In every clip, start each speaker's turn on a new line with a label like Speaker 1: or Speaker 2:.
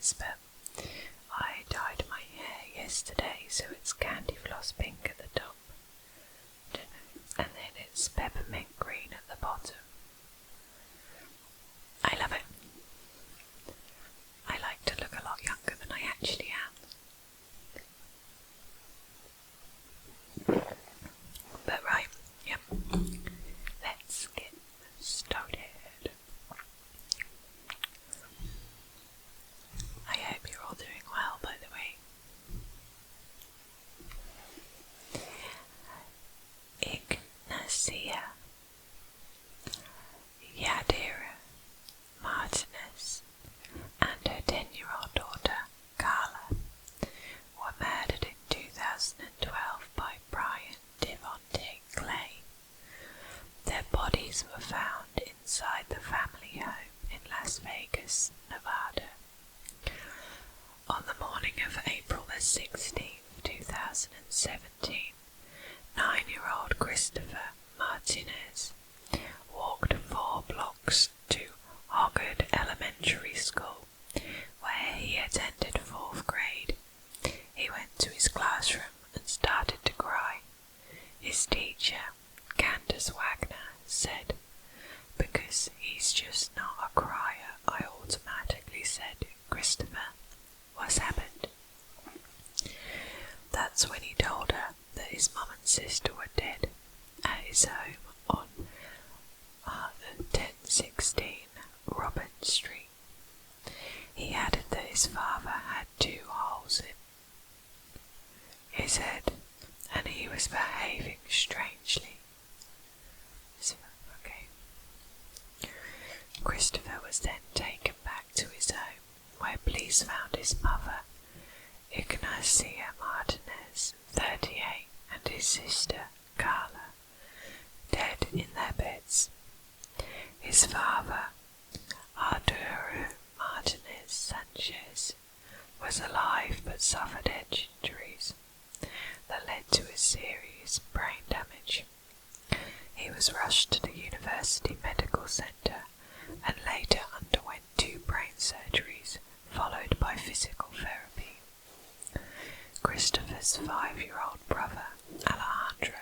Speaker 1: is, but I dyed my hair yesterday, so it's candy floss pink at the top. Don't know. And then it's peppermint green at the bottom. I love it. I like to look a lot younger than I actually am. But right, yep. Let's get started. I hope you're all doing well, by the way. Ignacia Yadira Martinez and her 10-year-old daughter, Carla, were murdered in 2012 by Brian Devontae Clay. Their bodies were found inside the family home in Las Vegas, Nevada. On the morning of April the 16th, 2017, 9-year-old Christopher Martinez walked 4 blocks to Hoggard Elementary School, where he attended 4th grade. He went to his classroom and started to cry. His teacher, Candace Wagner, said, "Because he's just not a crier, I automatically said, 'Christopher, what's happened?'" That's when he told her that his mum and sister were dead at his home on 1016 Robin Street. He added that his father had 2 holes in his head and he was behaving strangely. Christopher was then taken back to his home, where police found his mother, Ignacia Martinez, 38, and his sister, Carla, dead in their beds. His father, Arturo Martinez Sanchez, was alive but suffered edge injuries that led to a serious brain damage. He was rushed to the University Medical Center and later underwent 2 brain surgeries, followed by physical therapy. Christopher's 5-year-old brother, Alejandro,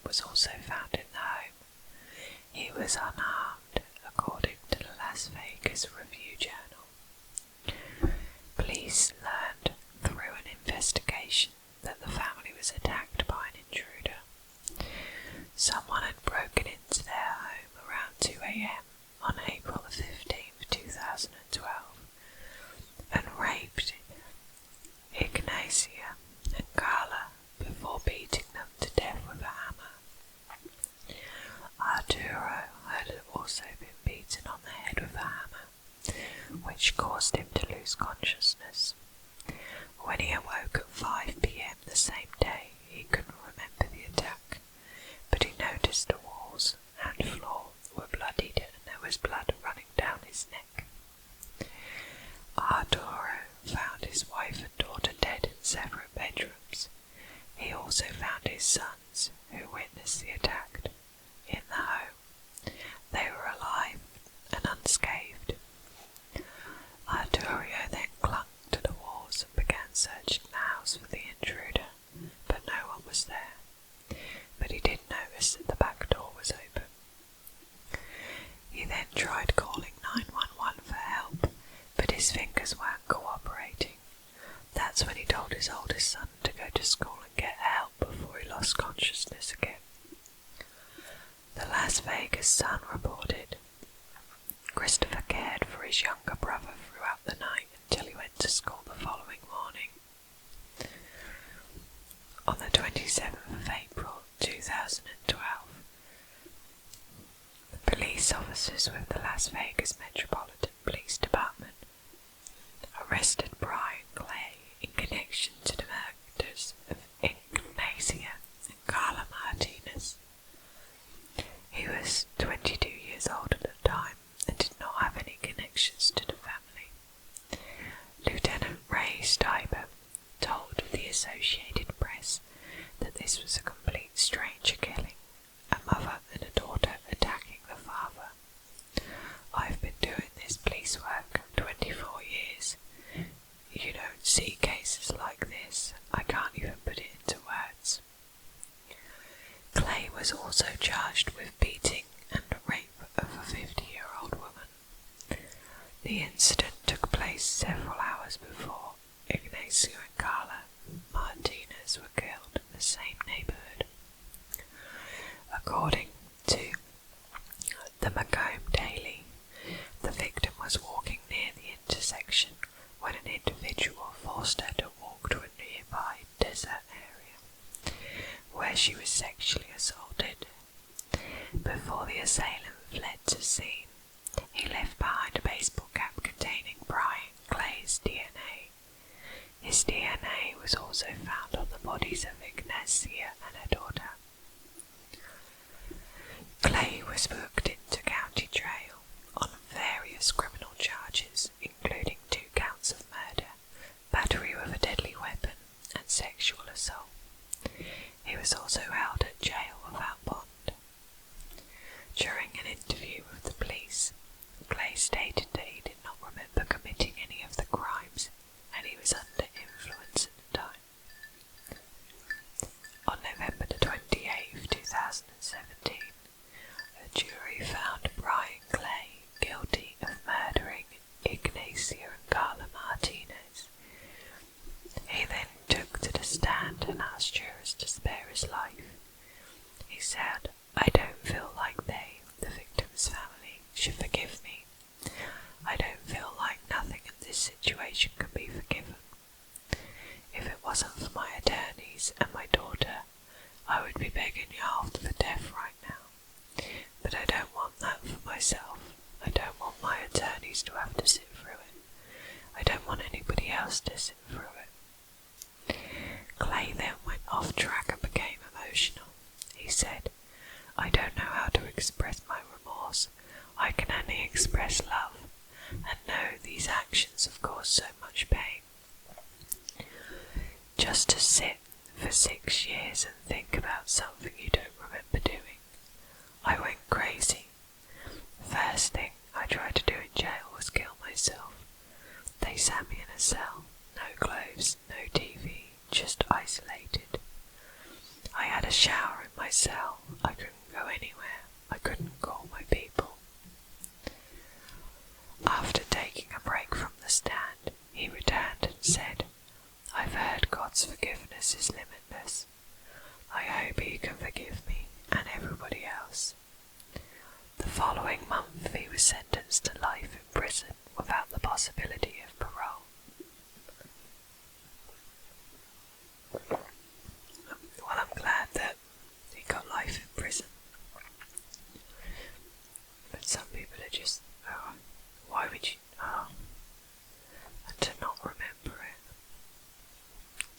Speaker 1: was also found in the home. He was unharmed, according to the Las Vegas Review-Journal. Police learned through an investigation that the family was attacked by an intruder. Someone had broken into their home around 2 a.m. on April 15, 2012, and raped Ignacia and Carla before beating them to death with a hammer. Arturo had also been beaten on the head with a hammer, which caused him to lose consciousness. When he awoke at 5 p.m. the same day, he couldn't remember the attack, but he noticed the walls and floor were bloodied and there was blood running down his neck. Arturo found his wife and daughter dead in separate bedrooms. He also found his sons, who witnessed the attack, in the home. They were alive and unscathed. Arturo then clung to the walls and began searching the house for the intruder, but no one was there. But he did notice that the back door was open. He then tried calling 911 for help, but his fingers weren't cooperating. That's when he told his oldest son to go to school and get help before he lost consciousness again. The Las Vegas Sun reported, Christopher cared for his younger brother throughout the night until he went to school the following morning. On the 27th of April 2012, police officers with the Las Vegas Metropolitan Police Department arrested Brian Clay in connection to the murders of Ignacia and Carla Martinez. He was 22 years old at the time and did not have any connections to the family. Lieutenant Ray Steiber told the Associated Press that this was a complete stranger killing, a mother and a daughter attacking the father. "I've been doing this police work 24 years. was also charged with beating and rape of a 50-year-old woman. The incident took place several hours before Ignacio and Carla Martinez were killed in the same neighborhood. According to the Macomb Daily, the victim was walking near the intersection when an individual forced her to walk to a nearby desert area, where she was sexually assaulted. Before the assailant fled the scene, he left behind a baseball cap containing Brian Clay's DNA. His DNA was also found on the bodies of Ignacia and her daughter. Clay was booked into county jail on various criminal charges, including 2 counts of murder, battery with a deadly weapon, and sexual assault. He was also held at jail without bond. During an interview with the police, Clay stated that he did not remember committing any of the crimes and he was under influence at the time. On November 28, 2017, a jury found Brian Clay guilty of murdering Ignacio and Carla Martinez. He then took to the stand and asked jurors to spare his life. He said, "I don't feel like they, the victim's family, should forgive me. I don't feel like nothing in this situation can be forgiven. If it wasn't for my attorneys and my daughter, I would be begging you half for death right now. But I don't want that for myself. I don't want my attorneys to have to sit through it. I don't want anybody else to sit through it." Clay then went off track and became emotional. He said, "I don't know how to express my remorse. I can only express love, and know these actions have caused so much pain. Just to sit for 6 years and think about something you don't remember doing. I went crazy. First thing I tried to do in jail was kill myself. They sat me in a cell, no clothes, no TV, just isolated. I had a shower in my cell. I couldn't go anywhere. I couldn't call my people." After taking a break from the stand, he returned and said, "I've heard God's forgiveness is limitless. I hope He can forgive me and everybody else." The following month, he was sentenced to life in prison without the possibility of parole. Well, I'm glad that he got life in prison. But some people are just, why would you, and to not remember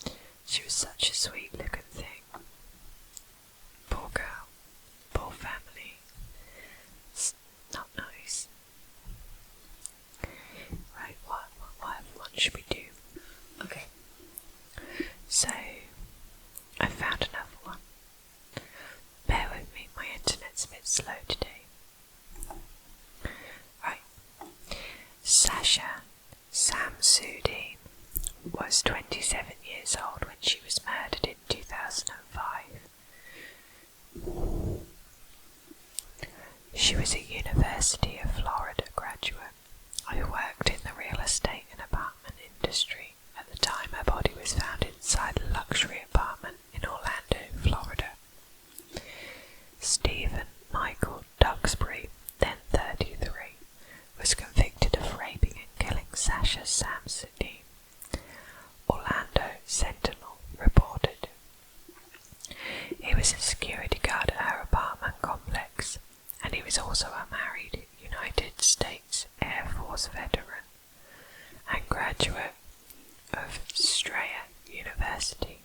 Speaker 1: it. She was such a sweet looking thing. Poor girl, poor family. It's not nice. Right, what should we do? Okay. So, I found another one. Bear with me, my internet's a bit slow today. Right. Sasha Samsoody was 27 years old when she was murdered in 2005. She was a University of Florida graduate who worked in the real estate and apartment industry. At the time, her body was found inside a luxury apartment in Orlando, Florida. Stephen Michael Duxbury, then 33, was convicted of raping and killing Sasha Samsoody. Orlando Sentinel reported. He was a security guard at her apartment complex, and he was also a married United States Air Force veteran and graduate of Strayer University.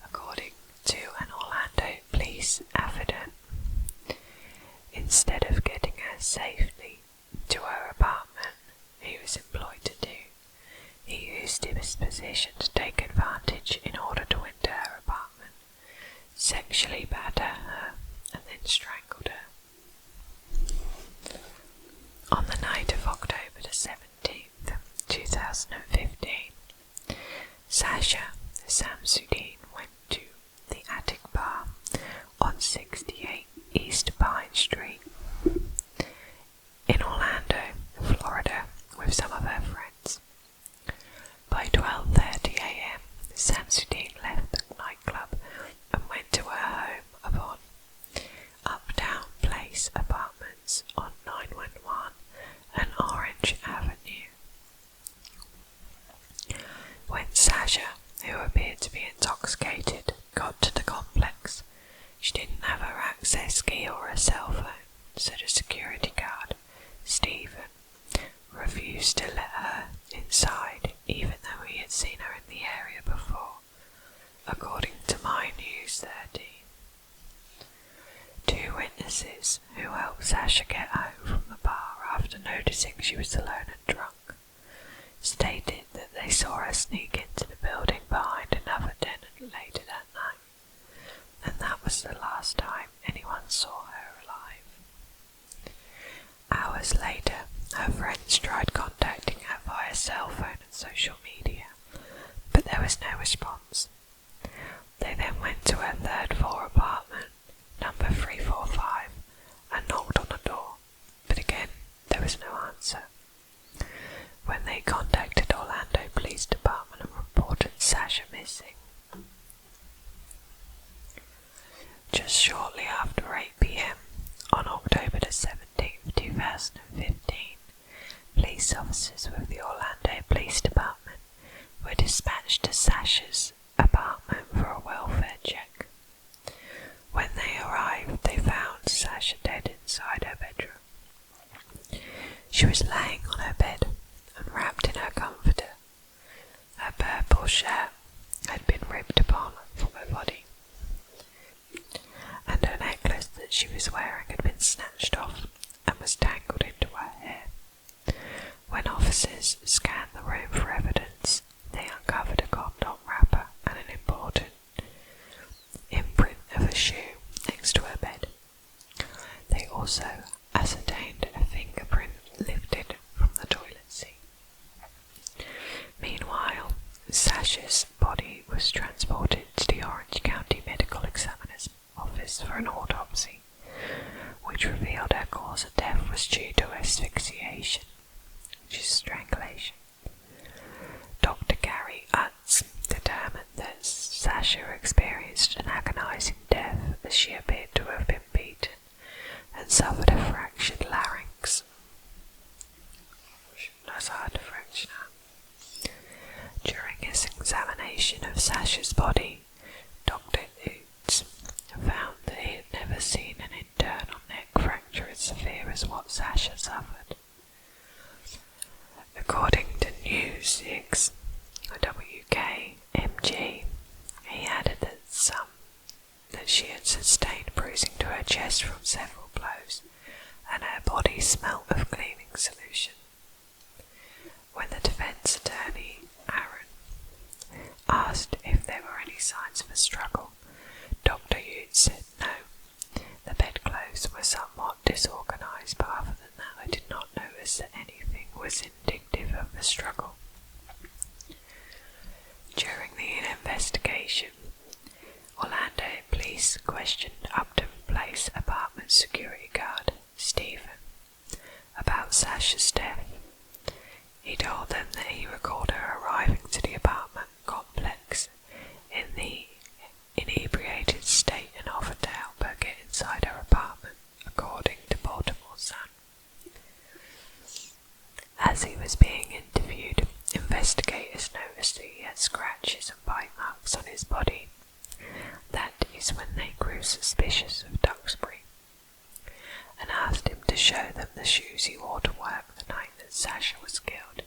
Speaker 1: According to an Orlando police affidavit, instead of getting her safely to her apartment he was employed to do, he used his position to take advantage in order to enter her apartment, sexually batter her, and then strangled her. On the night of October the 17th, 2015, Sasha Samsoody went to the attic bar officers who helped Sasha get home from the bar after noticing she was alone and drunk stated that they saw her sneak into the building behind another tenant later that night, and that was the last time anyone saw her alive. Hours later, her friends tried contacting her via cell phone and social media, but there was no response. They then went to her third-floor apartment, number 345, and knocked on the door, but again there was no answer. When they contacted Orlando Police Department and reported Sasha missing. Just shortly after 8 p.m. on October the 17th, 2015, police officers with the Orlando Police Department were dispatched to Sasha's apartment for a welfare check. When they arrived, they found Sasha dead inside her bedroom. She was laying on her bed and wrapped in her comforter. Her purple shirt had been ripped apart from her body, and her necklace that she was wearing had been snatched off and was tangled into her hair. When officers scanned the room for evidence, they uncovered a condom wrapper and an important imprint of a shoe next to her bed. They also ascertained a fingerprint lifted from the toilet seat. Meanwhile, Sasha's body was transported to the Orange County Medical Examiner's office for an autopsy, which revealed her cause of death was due to asphyxiation, which is strangulation. Dr. Gary Utz determined that Sasha experienced an agonizing death as she appeared to have been beaten and suffered a fractured larynx. That's hard to fracture now. During his examination of Sasha's body, Dr. Utz found that he had never seen an internal neck fracture as severe as what Sasha suffered. According to News 6, WKMG, he added that she had sustained bruising to her chest from several blows, and her body smelt of cleaning solution. When the defense attorney, Aaron, asked if there were any signs of a struggle, Dr. Hughes said no. The bedclothes were somewhat disorganized, but other than that I did not notice that anything was indicative of a struggle. During the investigation, Orlando police questioned Upton Place apartment security guard, Stephen, about Sasha's death. He told them that he recalled her arriving to the apartment complex in the inebriated state and offered to help her get inside her apartment, according to Baltimore Sun. As he was being interviewed, investigators noticed that he had scratches and bite marks on his body. That is when they grew suspicious of Duxbury, and asked him to show them the shoes he wore to work the night that Sasha was killed.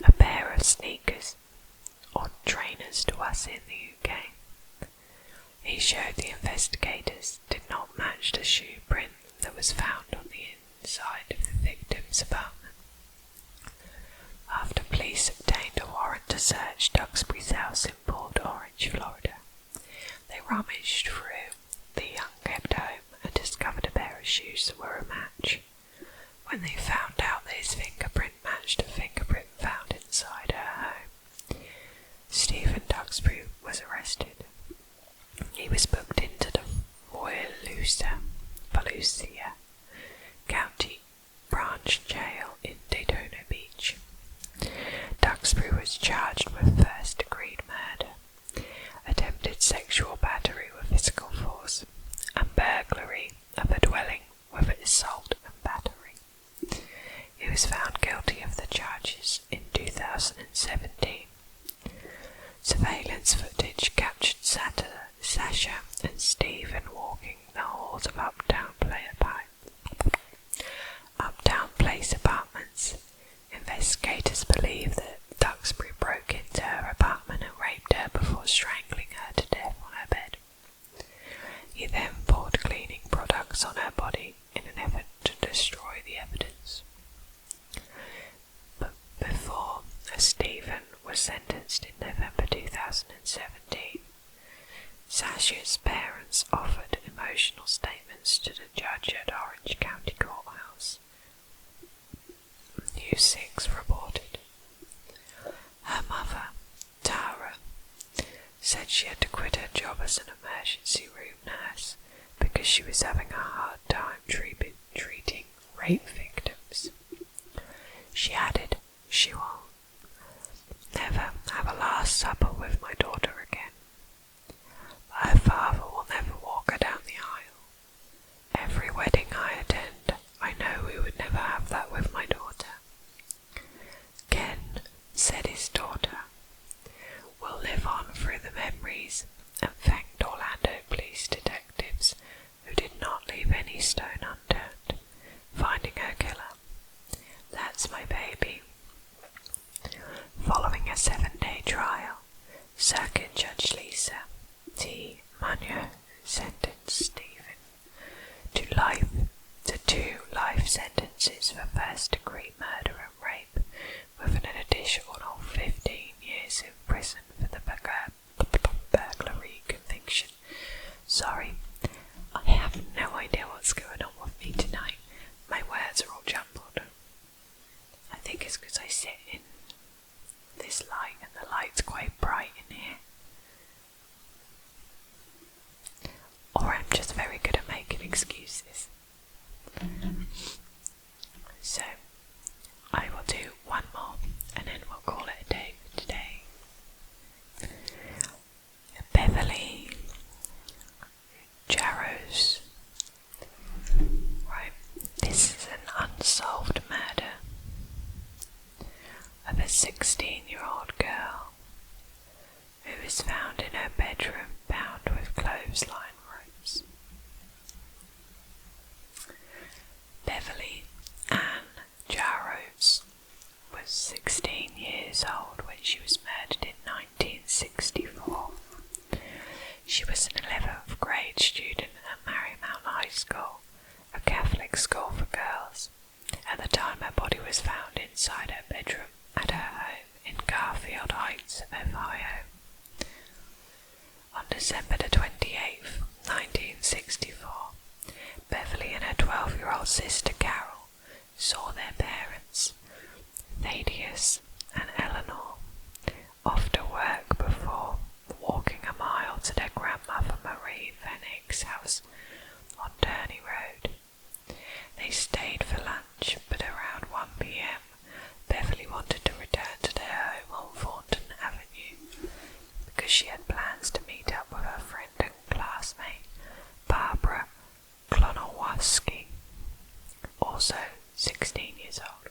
Speaker 1: A pair of sneakers, or trainers to us in the UK, he showed the investigators did not match the shoe print that was found on the inside of the victim's apartment. After police obtained a warrant to search Duxbury's house in Port Orange, Florida, they rummaged through the young-kept home and discovered a pair of shoes that were a match. When they found out that his fingerprint matched a fingerprint found inside her home, Stephen Duxbury was arrested. He was booked into the Volusia County Branch Jail in Daytona Beach. Duxbury was charged with Stephen was sentenced in November 2017. Sasha's parents offered emotional statements to the judge at Orange County Courthouse. News 6 reported. Her mother, Tara, said she had to quit her job as an emergency room nurse because she was having a hard time treating rape victims. She added, "She will never have a Last Supper with my daughter again. But her father will never walk her down the aisle. Every wedding I attend, I know we would never have that with my daughter." Ken said his daughter will live on through the memories and thanked Orlando police detectives who did not leave any stone unturned, finding her killer. "That's my baby." Following a 7-day trial, Circuit Judge Lisa T. Munro sentenced Stephen to 2 life sentences for first-degree murder and rape, with an additional 15 years in prison for the burglary conviction. Sorry, I have no idea what's going on with me tonight. My words are all jumbled. I think it's because I sit in this light and the light's quite bright in here. Or I'm just very good at making excuses. So, I will do one more and then we'll call it a day for today. Beverly Jarosz. Right, this is an unsolved murder of a 16-year-old girl who was found in her bedroom bound with clothesline ropes. Beverly Ann Jarosz was 16 years old when she was murdered in 1964. She was an 11th grade student at Marymount High School, a Catholic school for girls. At the time, her body was found inside her bedroom at her home in Garfield Heights, Ohio. On December the 28th, 1964, Beverly and her 12-year-old sister Carol saw their parents, Thaddeus and Eleanor, off to work before walking a mile to their grandmother Marie Fennick's house on Turney Road. They stayed for lunch, but around 1 p.m. Beverly wanted to return to their home on Thornton Avenue because she had plans to meet up with her friend and classmate Barbara Klonowski, also 16 years old.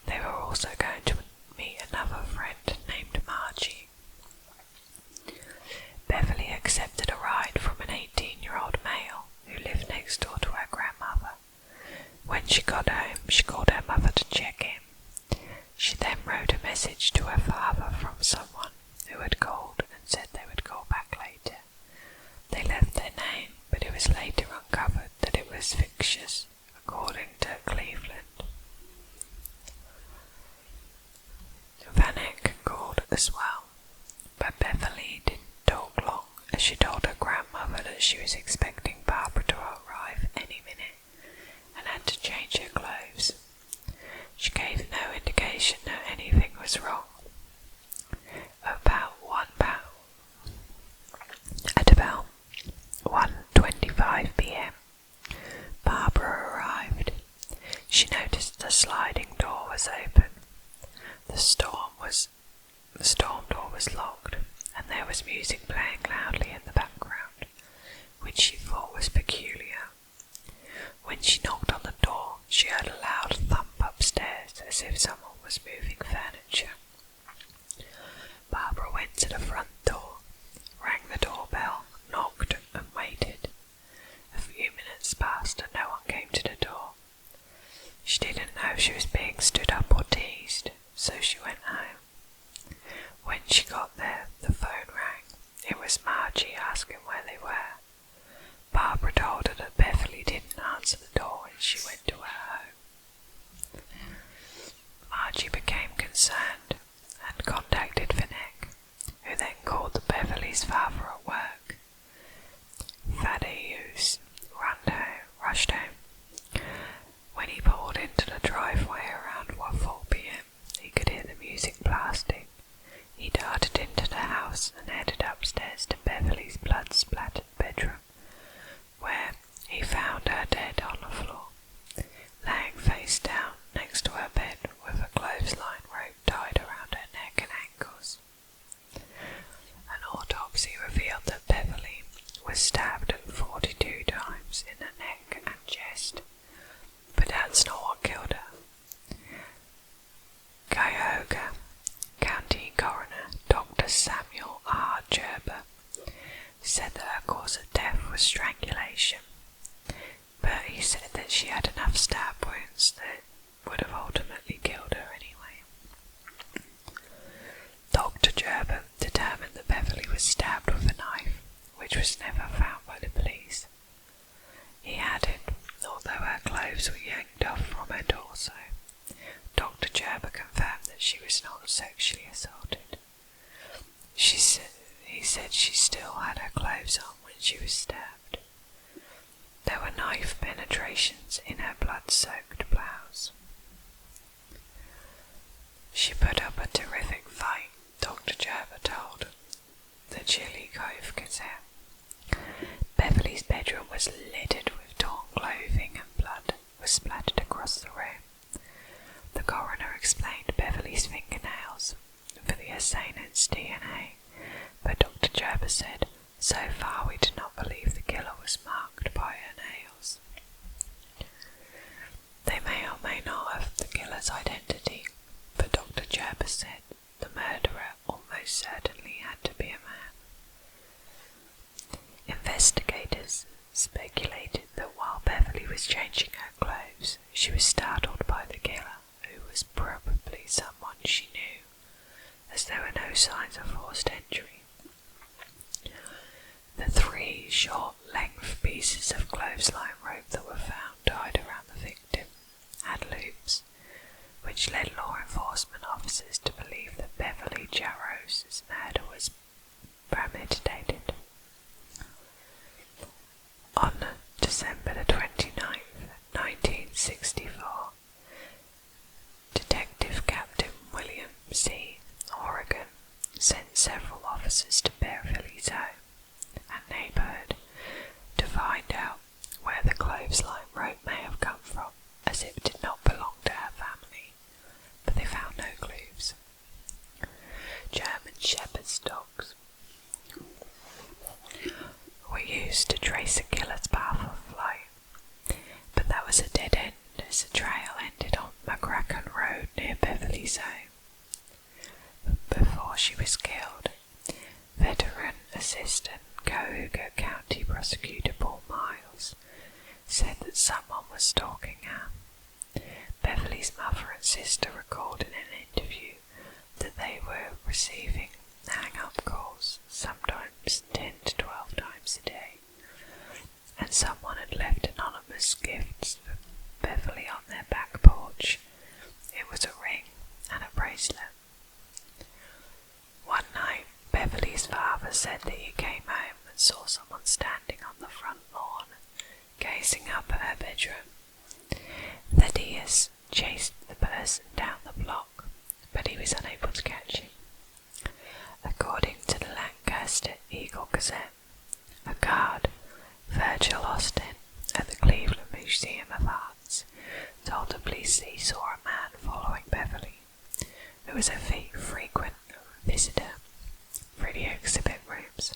Speaker 1: They were also going to meet another friend named Margie. Beverly accepted a ride from an 18-year-old male who lived next door to her grandmother. When she got home, she called her mother to check in. She then wrote a message to her father from someone who had called and said they would call back later. They left their name, but it was later uncovered that it was fictitious, according to Cleveland. Vanek called as well, but Beverly didn't talk long, as she told her grandmother that she was expecting Barbara to arrive any minute and had to change her clothes. She gave no indication that anything was wrong. At about 1:25 p.m, Barbara arrived. She noticed the sliding door was open. The storm door was locked, and there was music playing loudly in the background, which she thought was peculiar. When she knocked on the door, she heard a loud thump upstairs, as if someone was moving furniture. Barbara went to the front door, rang the doorbell, knocked, and waited. A few minutes passed and no one came to the door. She didn't know if she was being stood up or teased, so she went home. When she got there, the phone rang. It was Margie asking where they were. Barbara told her that Beverly didn't answer the door and she went to her home. Margie became concerned cause of death was strangulation, but he said that she had enough stab wounds that would have ultimately killed her anyway. Dr. Gerber determined that Beverly was stabbed with a knife, which was never found by the police. He added, although her clothes were yanked off from her torso, Dr. Gerber confirmed that she was not sexually assaulted. He said she still had her clothes on when she was stabbed. There were knife penetrations in her blood-soaked blouse. She put up a terrific fight, Dr. Gerber told the Chilli Cove Gazette. Beverly's bedroom was littered with torn clothing and blood was splattered across the room. The coroner explained Beverly's fingernails for the assailant's DNA, but Dr. Gerber said, "So far we do not believe the killer was marked by her nails." They may or may not have the killer's identity, but Dr. Gerber said the murderer almost certainly had to be a man. Investigators speculated that while Beverly was changing her clothes, she was startled by the killer, who was probably someone she knew, as there were no signs of forced entry. The 3 short-length pieces of clothesline rope that were found tied around the victim had loops, which led law enforcement officers to believe that Beverly Jaroz's murder was premeditated. On December the 29th, 1964, Detective Captain William C. Oregon sent several officers to Beverly's home and neighborhood to find out where the clothesline rope may have come from, as it did not belong to her family, but they found no clues. German Shepherd's dogs were used to trace a killer's path of flight, but that was a dead end as the trail ended on McCracken Road near Beverly's home. Before she was killed, veteran assistant Cayuga County Prosecutor Paul Miles said that someone was stalking her. Beverly's mother and sister recalled in an interview that they were receiving hang-up calls, sometimes 10 to 12 times a day, and someone had left anonymous gifts for Beverly on their back porch. It was a ring and a bracelet. One night, Beverly's father said that he came home and saw someone standing on the front lawn, gazing up at her bedroom. Thaddeus chased the person down the block, but he was unable to catch him. According to the Lancaster Eagle Gazette, a guard, Virgil Austin, at the Cleveland Museum of Arts, told the police he saw a man following Beverly, who was a frequent visitor through the exhibit rooms,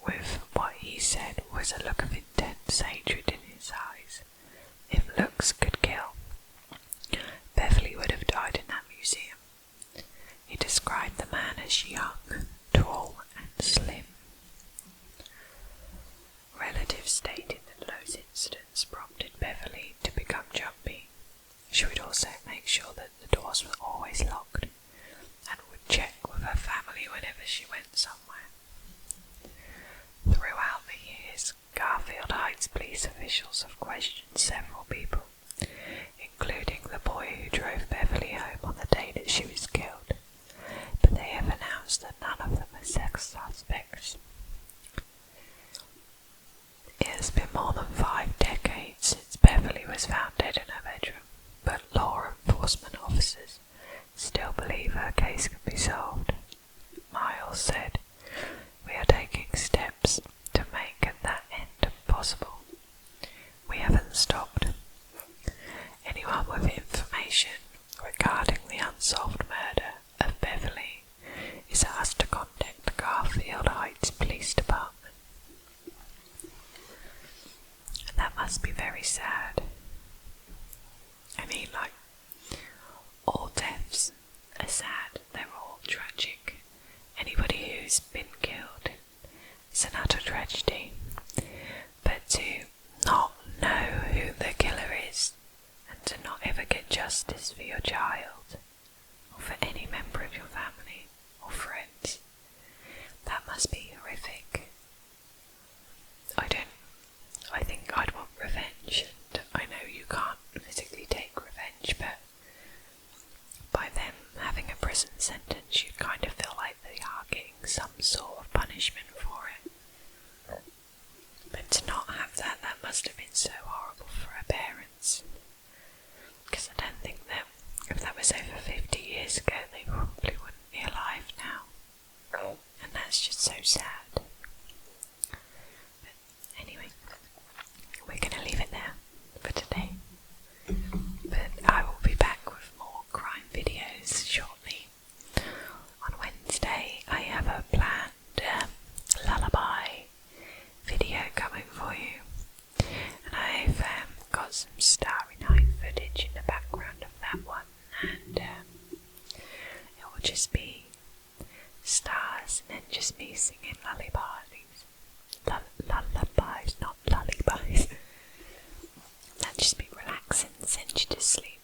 Speaker 1: with what he said was a look of intense hatred in his eyes. If looks could kill, Beverly would have died in that museum. He described the man as young, tall, and slim. Relatives stated that those incidents prompted Beverly to become jumpy. She would also make sure that the doors were always locked and would check with her family whenever she went somewhere. Throughout the years, Garfield Heights police officials have questioned several people, including the boy who drove Beverly home on the day that she was killed, but they have announced that none of them are sex suspects. It has been more than 5 decades since Beverly was found dead in her bedroom, but law enforcement officers still believe her case can be solved. Miles said, "We are taking steps to make that end possible. We haven't stopped. prison sentence, you kind of feel like they are getting some sort of punishment for it. But to not have that, that must have been so horrible for her parents. Because I don't think that if that was over 50 years ago, they probably wouldn't be alive now. And that's just so sad. But anyway, we're going to leave it there for today. But I will be back with more crime videos shortly. On Wednesday, I have a planned lullaby video coming for you. And I've got some Starry Night footage in the background of that one. And it will just be stars and then just me singing lullabies. Lullabies, not lullabies. That'd just be relaxing and send you to sleep.